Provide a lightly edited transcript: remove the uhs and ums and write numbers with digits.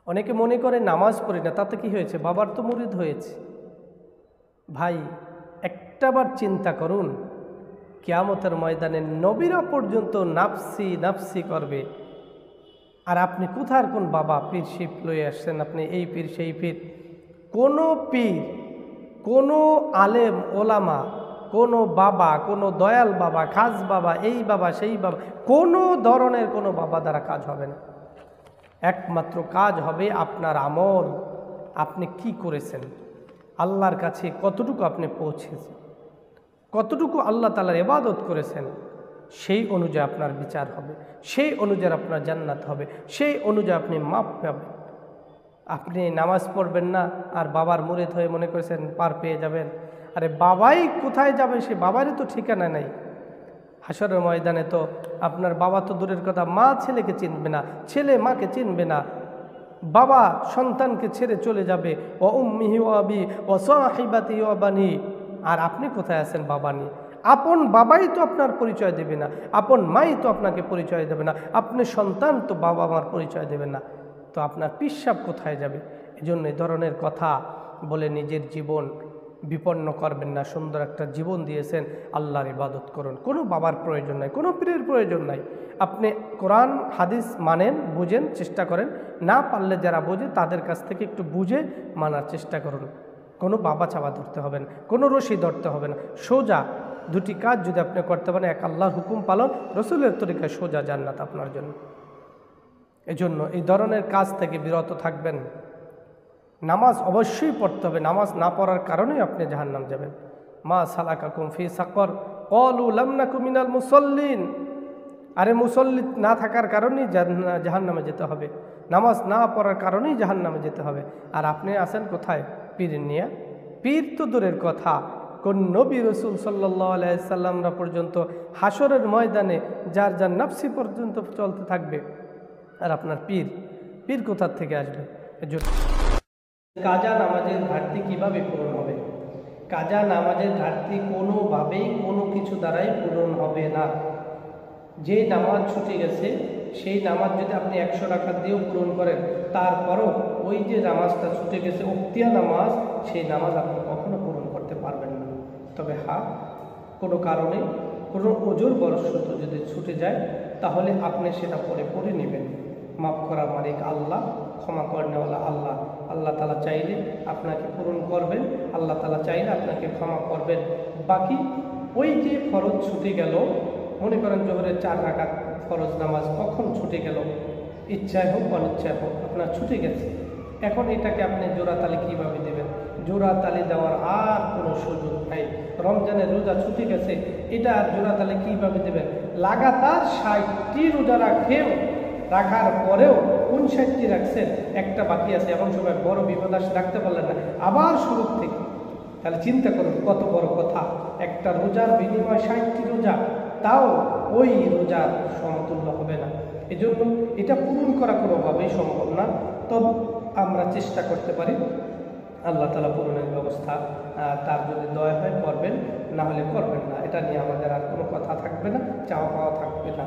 অনেকে মনে করে নামাজ পড়ি না, তাতে কি হয়েছে? বাবার তো মুরিদ হয়েছে। ভাই, একটাবার চিন্তা করুন, কিয়ামতের ময়দানে নবীরা পর্যন্ত নাফসি নাফসি করবে, আর আপনি কোথার কোন বাবা পীর শিপ লয়ে আসছেন, আপনি এই পীর সেই পীর। কোনো পীর, কোনো আলেম ওলামা, কোনো বাবা, কোনো দয়াল বাবা, খাস বাবা, এই বাবা সেই বাবা, কোনো ধরনের কোনো বাবা দ্বারা কাজ হবে না। একমাত্র কাজ হবে আপনার আমল। আপনি কি করেছেন, আল্লাহর কাছে কতটুকু আপনি পৌঁছেছেন, কতটুকু আল্লাহ তাআলার ইবাদত করেছেন, সেই অনুযায়ী আপনার বিচার হবে, সেই অনুযায়ী আপনার জান্নাত হবে, সেই অনুযায়ী আপনি মাপ পাবেন। আপনি নামাজ পড়বেন না আর বাবার মুরিদ হয়ে মনে করেছেন পার পেয়ে যাবেন। আরে বাবাই কোথায় যাবে, সে বাবারই তো ঠিকানা নাই। হাসরের ময়দানে তো আপনার বাবা তো দূরের কথা, মা ছেলেকে চিনবে না, ছেলে মাকে চিনবে না, বাবা সন্তানকে ছেড়ে চলে যাবে। ও উম্মিহি ওয়া আবি ওয়া সাহিবাতি ওয়া বানি। আর আপনি কোথায় আছেন বাবা নিয়ে? আপন বাবাই তো আপনার পরিচয় দেবে না, আপন মাই তো আপনাকে পরিচয় দেবে না, আপনি সন্তান তো বাবা মার পরিচয় দেবে না, তো আপনার পিসাব কোথায় যাবে? এজন্য এই ধরনের কথা বলে নিজের জীবন বিপন্ন করবেন না। সুন্দর একটা জীবন দিয়েছেন, আল্লাহর ইবাদত করুন। কোনো বাবার প্রয়োজন নাই, কোনো পীরের প্রয়োজন নাই। আপনি কোরআন হাদিস মানেন, বুঝেন, চেষ্টা করেন। না পারলে যারা বোঝে তাদের কাছ থেকে একটু বুঝে মানার চেষ্টা করুন। কোনো বাবা চাবা ধরতে হবে না, কোনো রশি ধরতে হবে না। সোজা দুটি কাজ যদি আপনি করতে পারেন, এক আল্লাহর হুকুম পালন, রসুলের তরিকায়, সোজা জান্নাত আপনার জন্য। এজন্য এই ধরনের কাজ থেকে বিরত থাকবেন। নামাজ অবশ্যই পড়তে হবে, নামাজ না পড়ার কারণেই আপনি জাহান্নাম যাবেন। মা সালাকাকুম ফি সাকর ক্বালু লাম নাকু মিনাল মুসাল্লিন। আরে মুসল্লি না থাকার কারণেই জাহান্নামে যেতে হবে, নামাজ না পড়ার কারণেই জাহান্নামে যেতে হবে। আর আপনি আছেন কোথায়? পীর নিয়ে। পীর তো দূরের কথা, কোন নবী রসুল সাল্লাল্লাহু আলাইহি সাল্লামরা পর্যন্ত হাসরের ময়দানে যার যার নাফসি পর্যন্ত চলতে থাকবে, আর আপনার পীর, পীর কোথার থেকে আসবে? কাজা নামাজের ঘাটতি কিভাবে পূরণ হবে? কাজা নামাজের ঘাটতি কোনোভাবেই কোনো কিছু দ্বারাই পূরণ হবে না। যে নামাজ ছুটে গেছে, সেই নামাজ যদি আপনি 100 রাকাত দিয়েও পূরণ করেন, তারপরও ওই যে নামাজটা ছুটে গেছে উক্তিয়া নামাজ, সেই নামাজ আপনি কখনো পূরণ করতে পারবেন না। তবে হ্যাঁ, কোনো কারণে কোনো ওজোর বরসত যদি ছুটে যায়, তাহলে আপনি সেটা পরে নেবেন। মাফ করার মালিক আল্লাহ, ক্ষমা করেনেওয়ালা আল্লাহ। আল্লাহ তাআলা চাইলে আপনাকে পূরণ করবেন, আল্লাহ তাআলা চাইলে আপনাকে ক্ষমা করবেন। বাকি ওই যে ফরজ ছুটে গেল, মনে করেন জোহরের 4 রাকাত ফরজ নামাজ কখন ছুটে গেল, ইচ্ছায় হোক অনিচ্ছায় হোক আপনার ছুটে গেছে। এখন এটাকে আপনি জোড়াতালি কীভাবে দেবেন? জোড়াতালি দেওয়ার আর কোনো সুযোগ নাই। রমজানের রোজা ছুটে গেছে, এটা আর জোড়াতালি কীভাবে দেবেন? লাগাতার 60টি রোজা রাখার পরেও 59টি রাখছেন, একটা বাকি আছে, এমন সময় বড় বিপদ আসে, রাখতে পারলেন না, আবার শুরু থেকে। তাহলে চিন্তা করুন কত বড় কথা। একটা রোজার বিনিময়ে 60টি রোজা, তাও ওই রোজার সমতুল্য হবে না। এজন্য এটা পূরণ করা কোনোভাবেই সম্ভব না। তবে আমরা চেষ্টা করতে পারি, আল্লাহ তাআলা পূরণের ব্যবস্থা তার যদি দয়া হয় করবেন, না হলে করবেন না। এটা নিয়ে আমাদের আর কোনো কথা থাকবে না, চাওয়া পাওয়া থাকবে না।